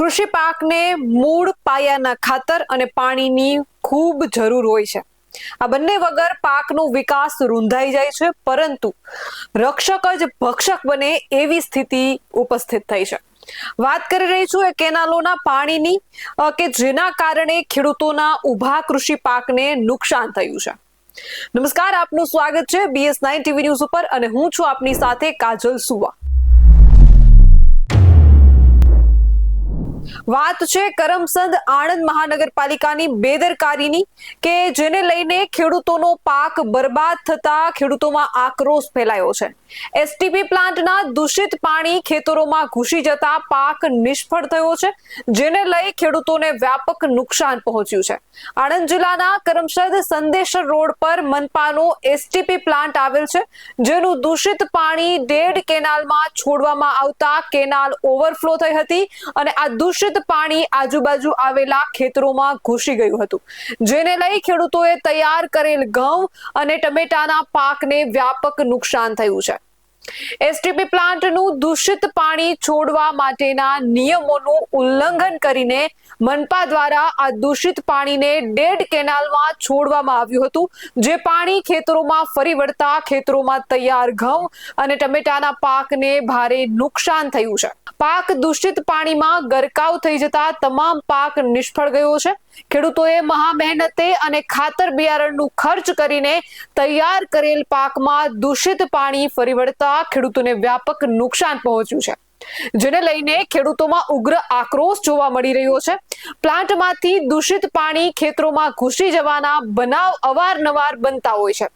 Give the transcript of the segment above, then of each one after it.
કૃષિ પાકને મૂળ પાયાના ખાતર અને પાણીની ખૂબ જરૂર હોય છે। આ બંને વગર પાકનો વિકાસ રૂંધાઈ જાય છે, પરંતુ રક્ષક જ ભક્ષક બને એવી સ્થિતિ ઉપસ્થિત થઈ છે। વાત કરી રહી છું એ કેનાલોના પાણીની કે જેના કારણે ખેડૂતોના ઊભા કૃષિ પાકને નુકસાન થયું છે। નમસ્કાર, આપનું સ્વાગત છે BS9 TV ન્યૂઝ ઉપર અને હું છું આપની સાથે કાજલ સુવા। વાત છે કરમસદ આણંદ મહાનગરપાલિકાની બેદરકારીની કે જેને લઈને ખેડૂતોનો પાક બરબાદ થતા ખેડૂતોમાં આક્રોશ ફેલાયો છે। એસટીપી પ્લાન્ટના દૂષિત પાણી ખેતરોમાં ઘૂસી જતા પાક નિષ્ફળ થયો છે, જેને લઈ ખેડૂતોને વ્યાપક નુકસાન પહોંચ્યું છે। આણંદ જિલ્લાના કરમસદ સંદેશર રોડ પર મનપાનો એસટીપી પ્લાન્ટ આવેલ છે, જેનું દૂષિત પાણી ડેડ કેનાલમાં છોડવામાં આવતા કેનાલ ઓવરફ્લો થઈ હતી અને આ દૂષિત પાણી આજુબાજુ આવેલા ખેતરોમાં ઘૂસી ગયું હતું, જેને લઈ ખેડૂતોએ તૈયાર કરેલ ઘઉં અને ટમેટાના પાકને વ્યાપક નુકસાન થયું છે। એસટીપી પ્લાન્ટનું દૂષિત પાણી છોડવા માટેના નિયમોનું ઉલ્લંઘન કરીને મનપા દ્વારા આ દૂષિત પાણીને ડેડ કેનાલમાં છોડવામાં આવ્યું હતું, જે પાણી ખેતરોમાં ફરી વળતા ખેતરોમાં તૈયાર ઘઉં અને ટમેટાના પાકને ભારે નુકસાન થયું છે। પાક દૂષિત પાણીમાં ગરકાવ થઈ જતા તમામ પાક નિષ્ફળ ગયો છે। ખેડૂતોએ મહા મહેનતે અને ખાતર બિયારણનું ખર્ચ કરીને તૈયાર કરેલ પાકમાં દૂષિત પાણી ફરી વળતા ખેડૂતોને વ્યાપક નુકસાન પહોંચ્યું છે, જેને લઈને ખેડૂતોમાં ઉગ્ર આક્રોશ જોવા મળી રહ્યો છે। પ્લાન્ટમાંથી દૂષિત પાણી ખેતરોમાં ઘૂસી જવાના બનાવ અવારનવાર બનતા હોય છે।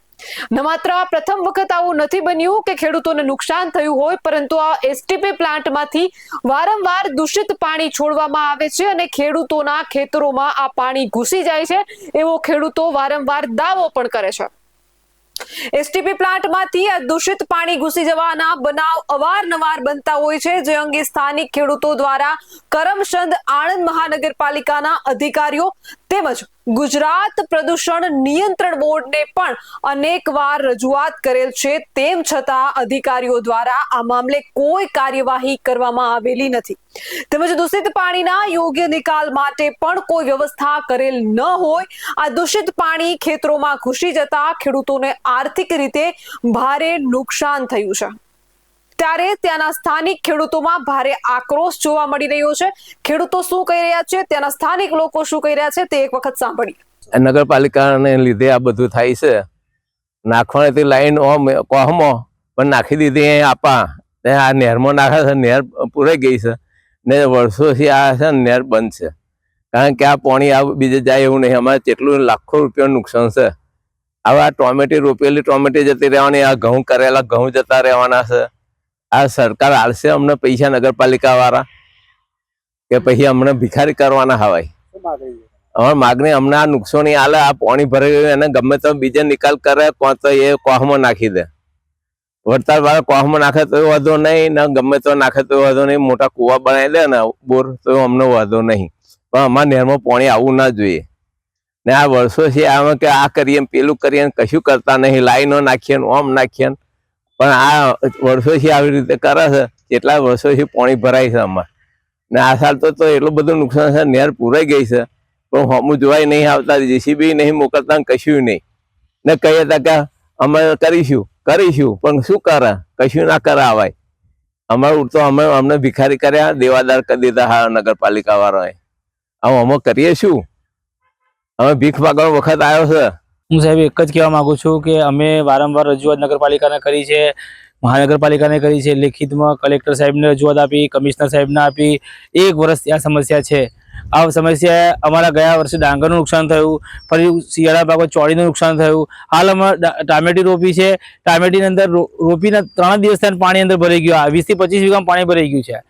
ન માત્ર પ્રથમ વખત આવું નથી બન્યું કે ખેડૂતોને નુકસાન થયું હોય, પરંતુ આ એસટીપી પ્લાન્ટમાંથી વારંવાર દૂષિત પાણી છોડવામાં આવે છે અને ખેડૂતોના ખેતરોમાં આ પાણી ઘૂસી જાય છે એવો ખેડૂતો વારંવાર દાવો પણ કરે છે। એસટીપી પ્લાન્ટમાંથી આ દૂષિત પાણી ઘૂસી જવાના બનાવ અવારનવાર બનતા હોય છે, જે અંગે સ્થાનિક ખેડૂતો દ્વારા કરમસદ આણંદ મહાનગરપાલિકાના અધિકારીઓ તેમજ ગુજરાત પ્રદૂષણ નિયંત્રણ બોર્ડને પણ અનેકવાર રજૂઆત કરેલ છે, તેમ છતાં અધિકારીઓ દ્વારા આ મામલે કોઈ કાર્યવાહી કરવામાં આવેલી નથી, તેમજ દૂષિત પાણીના યોગ્ય નિકાલ માટે પણ કોઈ વ્યવસ્થા કરેલ ન હોય આ દૂષિત પાણી ખેતરોમાં ઘૂસી જતા ખેડૂતોને આર્થિક રીતે ભારે નુકસાન થયું છે। ત્યારે ત્યાંના સ્થાનિક ખેડૂતોમાં ભારે આક્રોશ જોવા મળી રહ્યો છે। ખેડૂતો શું કહી રહ્યા છે, ત્યાંના સ્થાનિક લોકો શું કહી રહ્યા છે, તે એક વખત સાંભળીએ। નગરપાલિકાને લીધે આ બધું થાય છે। નાખવાની લાઈન કોહમાં પણ નાખી દીધી આપા આ નહેરમાં નાખે છે, નહેર પૂરાઈ ગઈ છે ને વર્ષોથી આ છે નહેર બંધ છે, કારણ કે આ પાણી બીજે જાય એવું નહીં। અમારે કેટલું લાખો રૂપિયાનું નુકસાન છે। હવે આ ટોમેટી રોપેલી ટોમેટી જતી રહેવાની, આ ઘઉં કરેલા ઘઉં જતા રહેવાના છે। આ સરકાર આલશે અમને પૈસા નગરપાલિકા વાળા કે પછી અમને ભિખારી કરવાના હવાય? અમારી માગણી અમને આ નુકસાની આલે, આ પાણી ભરાઈ ગયું એને ગમે તો બીજે નિકાલ કરે, કોણ તો એ કોહમાં નાખી દે। વળતાર વાળા કોહમાં નાખે તો વાંધો નહીં, ને ગમે તો નાખે તો વાંધો નહીં, મોટા કુવા બનાવી દે ને બોર તો અમને વાંધો નહીં, પણ અમારા નહેરમાં પાણી આવવું ના જોઈએ। ને આ વર્ષોથી આમાં કે આ કરીએ પેલું કરીએ કશું કરતા નહીં, લાઈનો નાખીએ ઓમ નાખીએ, પણ આ વર્ષોથી આવી રીતે કરે છે। કેટલા વર્ષોથી પાણી ભરાય છે અમારે, ને આ સાલ તો એટલું બધું નુકસાન છે, નહેર પૂરાઈ ગઈ છે પણ હમું જોવાય નહીં આવતા, જેસીબી નહીં મોકલતા, કશું નહીં, ને કહીએ તા કે અમે કરીશું પણ શું કરે? કશું ના કરે આવાય। અમારું તો અમને ભિખારી કર્યા, દેવાદાર કરી દીધા હા નગરપાલિકા વાળાએ। હવે અમે કરીએ શું? અમે ભીખ માગવાનો વખત આવ્યો છે। હું સાહેબ એક જ કહેવા માંગુ છું કે અમે વારંવાર રજૂઆત નગરપાલિકાને કરી છે, મહાનગરપાલિકાને કરી છે, લેખિતમાં કલેક્ટર સાહેબને રજૂઆત આપી, કમિશનર સાહેબને આપી। 1 વર્ષથી આ સમસ્યા છે। આ સમસ્યા અમારા ગયા વર્ષે ડાંગરનું નુકસાન થયું, ફરી શિયાળા પાકો ચોળીનું નુકસાન થયું। હાલ અમે ટામેટી રોપી છે, ટામેટીની અંદર રોપીને 3 દિવસ થઈને પાણી અંદર ભરાઈ ગયું, 20 થી 25 વીઘામાં પાણી ભરાઈ ગયું છે।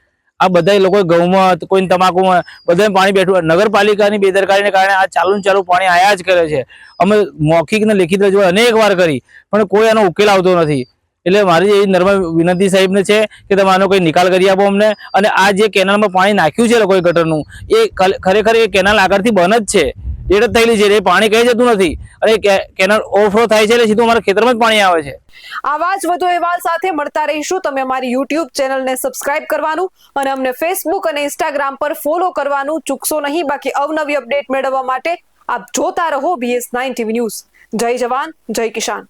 આ બધા લોકો ઘઉંમાં, કોઈ તમાકુમાં, બધાને પાણી બેઠું। નગરપાલિકાની બેદરકારીને કારણે આ ચાલુ પાણી આયા જ કરે છે। અમે મૌખિક ને લેખિત રજૂઆત અનેક વાર કરી પણ કોઈ એનો ઉકેલ આવતો નથી। એટલે મારી એવી નર્મ વિનંતી સાહેબને છે કે તમે આનો કોઈ નિકાલ કરી આપો અમને। અને આ જે કેનાલમાં પાણી નાખ્યું છે લોકોએ ગટરનું, એ ખરેખર એ કેનાલ આગળથી બંધ જ છે, ડેડ જ થયેલી છે, એ પાણી કઈ જતું નથી અને કેનાલ ઓવરફ્લો થાય છે એટલે સીધું અમારા ખેતરમાં જ પાણી આવે છે. આવા જ વધુ અહેવાલ સાથે મળતા રહીશું. તમે અમારી યુટ્યુબ ચેનલને સબસ્ક્રાઇબ કરવાનું અને અમને ફેસબુક અને ઇન્સ્ટાગ્રામ પર ફોલો કરવાનું ચૂકશો નહીં. બાકી અવનવી અપડેટ મેળવવા માટે આપ જોતા રહો BS9 TV ન્યૂઝ. જય જવાન, જય કિસાન.